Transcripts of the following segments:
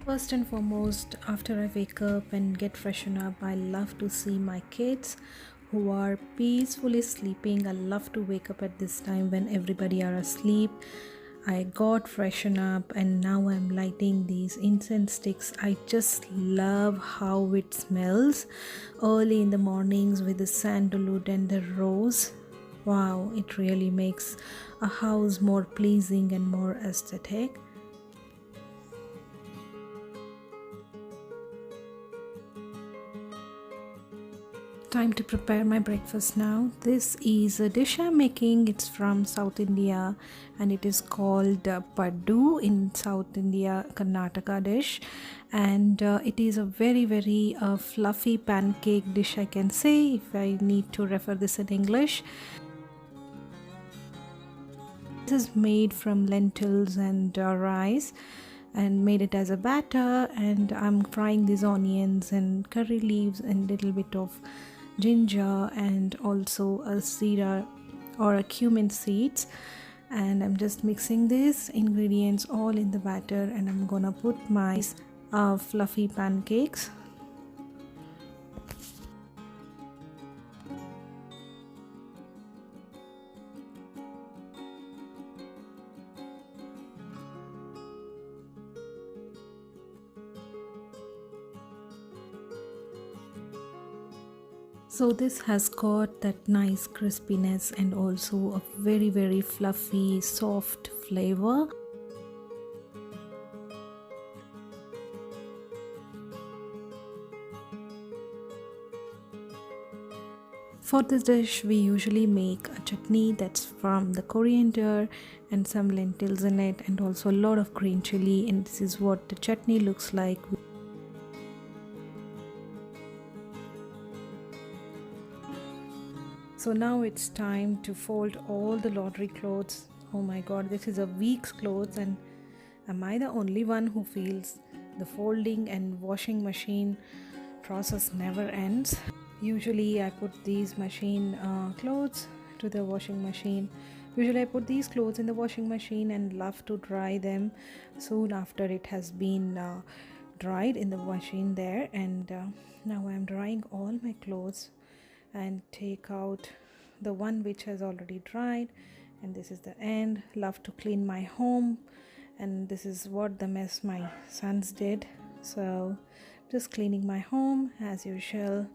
First and foremost, after I wake up and get freshen up, I love to see my kids who are peacefully sleeping. I love to wake up at this time when everybody are asleep. I got freshen up and now I'm lighting these incense sticks. I just love how it smells early in the mornings with the sandalwood and the rose. Wow, it really makes a house more pleasing and more aesthetic. Time to prepare my breakfast now. This is a dish I'm making. It's from South India and it is called Paddu in South India, Karnataka dish. And it is a very fluffy pancake dish, I can say, if I need to refer this in English. This is made from lentils and rice and made it as a batter, and I'm frying these onions and curry leaves and little bit of ginger and also a zira or a cumin seeds, and I'm just mixing these ingredients all in the batter and I'm gonna put my fluffy pancakes. So this has got that nice crispiness and also a very fluffy soft flavor. For this dish we usually make a chutney that's from the coriander and some lentils in it and also a lot of green chili, and this is what the chutney looks like. So now it's time to fold all the laundry clothes. Oh my god, this is a week's clothes, and am I the only one who feels the folding and washing machine process never ends? Usually I put these machine clothes to the washing machine. Usually I put these clothes in the washing machine and love to dry them soon after it has been dried in the machine there. And now I'm drying all my clothes and take out the one which has already dried, and this is the end. Love to clean my home, and this is what the mess my sons did. So just cleaning my home as usual.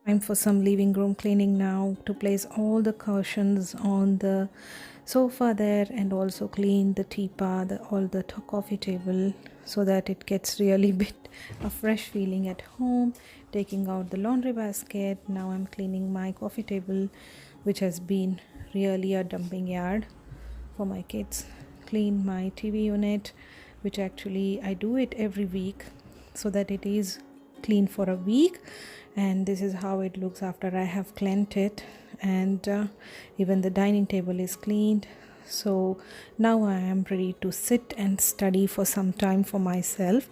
Time for some living room cleaning now, to place all the cushions on the sofa there and also clean the teapot, all the coffee table, so that it gets really bit a fresh feeling at home. Taking out the laundry basket. Now I'm cleaning my coffee table, which has been really a dumping yard for my kids. Clean my TV unit, which actually I do it every week so that it is clean for a week, and this is how it looks after I have cleaned it. And even the dining table is cleaned. So now I am ready to sit and study for some time for myself.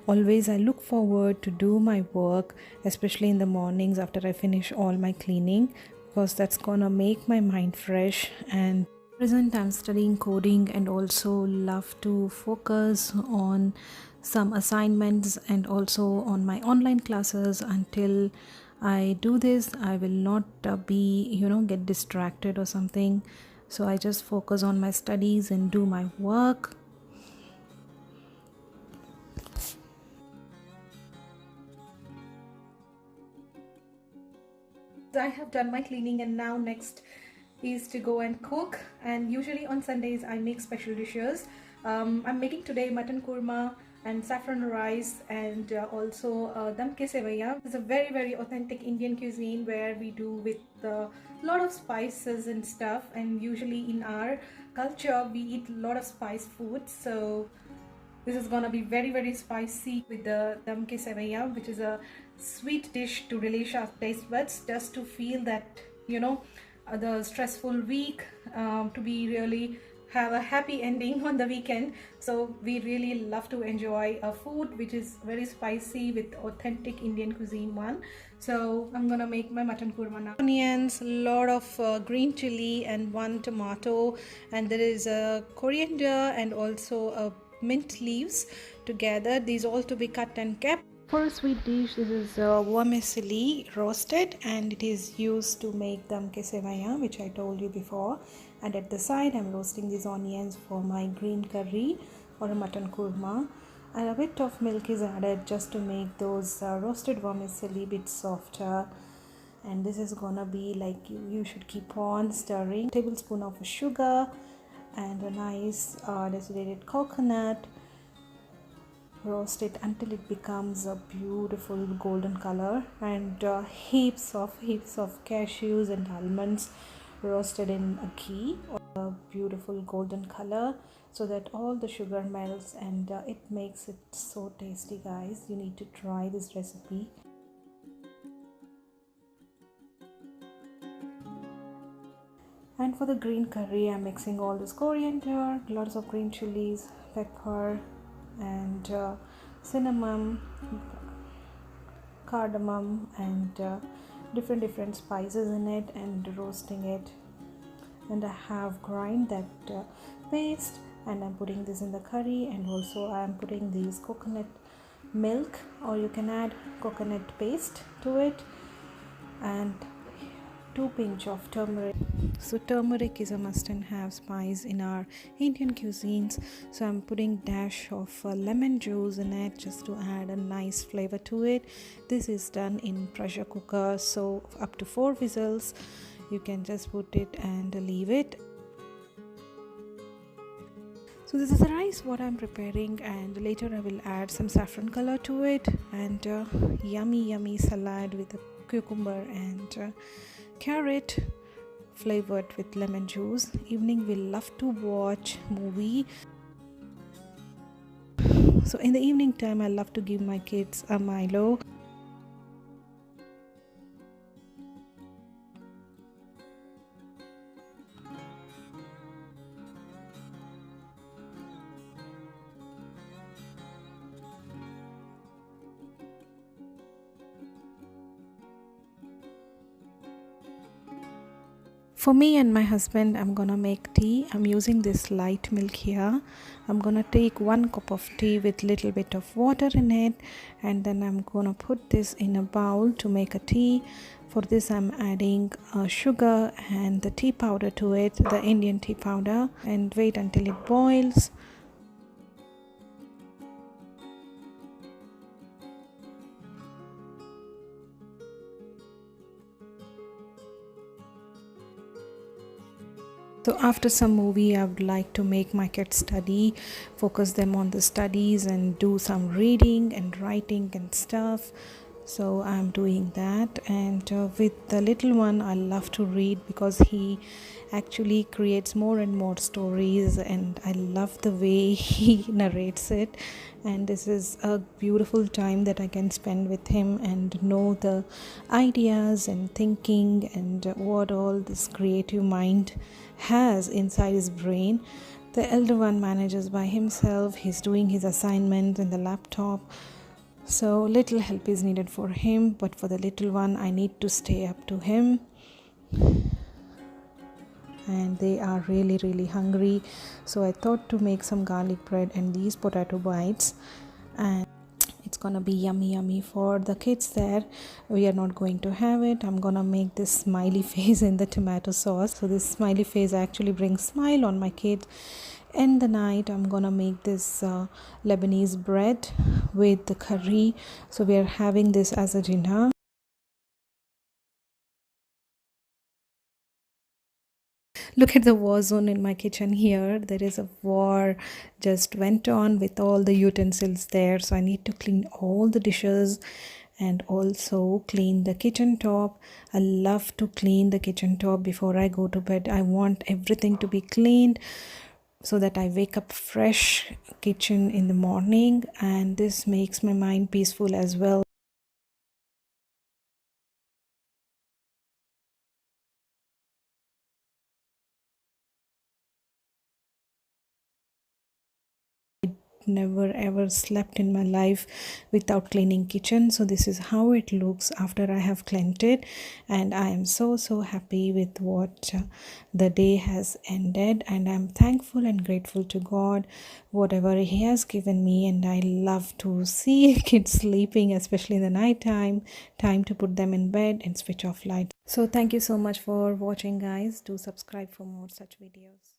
Always I look forward to do my work, especially in the mornings after I finish all my cleaning, because that's gonna make my mind fresh. And present I'm studying coding and also love to focus on some assignments and also on my online classes. Until I do this, I will not be get distracted or something. So I just focus on my studies and do my work. I have done my cleaning and now next is to go and cook. And usually on Sundays I make special dishes. I'm making today mutton korma and saffron rice, and also dum ke sevaiya. It's a very authentic Indian cuisine where we do with a lot of spices and stuff, and usually in our culture we eat a lot of spice food. So this is gonna be very spicy with the dum ke sevaiya, which is a sweet dish to relish our taste buds, just to feel that the stressful week to be really have a happy ending on the weekend. So we really love to enjoy a food which is very spicy with authentic Indian cuisine one. So I'm gonna make my mutton korma now. Onions, a lot of green chili and one tomato, and there is a coriander and also a mint leaves together. These all to be cut and kept. For a sweet dish, this is vermicelli roasted, and it is used to make dum ke sevaya, which I told you before. And at the side, I'm roasting these onions for my green curry or a mutton korma. And a bit of milk is added just to make those roasted vermicelli bit softer. And this is gonna be like you should keep on stirring. Tablespoon of sugar and a nice desiccated coconut. Roast it until it becomes a beautiful golden color, and heaps of cashews and almonds roasted in a ghee, a beautiful golden color, so that all the sugar melts, and it makes it so tasty, guys. You need to try this recipe. And for the green curry, I'm mixing all this coriander, lots of green chilies, pepper, and cinnamon, cardamom, and different spices in it, and roasting it. And I have grind that paste, and I'm putting this in the curry, and also I'm putting these coconut milk, or you can add coconut paste to it, and 2 pinch of turmeric. So turmeric is a must and have spice in our Indian cuisines. So I'm putting dash of lemon juice in it just to add a nice flavor to it. This is done in pressure cooker, so up to 4 whistles. You can just put it and leave it. So this is the rice what I'm preparing, and later I will add some saffron color to it, and yummy salad with a cucumber and carrot flavored with lemon juice. Evening we love to watch movie. So in the evening time I love to give my kids a Milo. For me and my husband, I'm gonna make tea. I'm using this light milk here. I'm gonna take 1 cup of tea with little bit of water in it, and then I'm gonna put this in a bowl to make a tea. For this I'm adding sugar and the tea powder to it, the Indian tea powder, and wait until it boils. So after some movie, I would like to make my kids study, focus them on the studies, and do some reading and writing and stuff. So I'm doing that, and with the little one I love to read because he actually creates more and more stories, and I love the way he narrates it. And this is a beautiful time that I can spend with him and know the ideas and thinking and what all this creative mind has inside his brain. The elder one manages by himself. He's doing his assignment in the laptop, so little help is needed for him, but for the little one I need to stay up to him. And they are really hungry, so I thought to make some garlic bread and these potato bites, and it's gonna be yummy for the kids there. We are not going to have it. I'm gonna make this smiley face in the tomato sauce, so this smiley face actually brings smile on my kids. In the night I'm gonna make this Lebanese bread with the curry, so we are having this as a dinner. Look at the war zone in my kitchen here. There is a war just went on with all the utensils there, so I need to clean all the dishes and also clean the kitchen top. I love to clean the kitchen top before I go to bed. I want everything to be cleaned so that I wake up fresh kitchen in the morning, and this makes my mind peaceful as well. never ever slept in my life without cleaning kitchen. So this is how it looks after I have cleaned it, and I am so happy with what the day has ended, and I'm thankful and grateful to God whatever he has given me. And I love to see kids sleeping, especially in the night time to put them in bed and switch off lights. So thank you so much for watching, guys. Do subscribe for more such videos.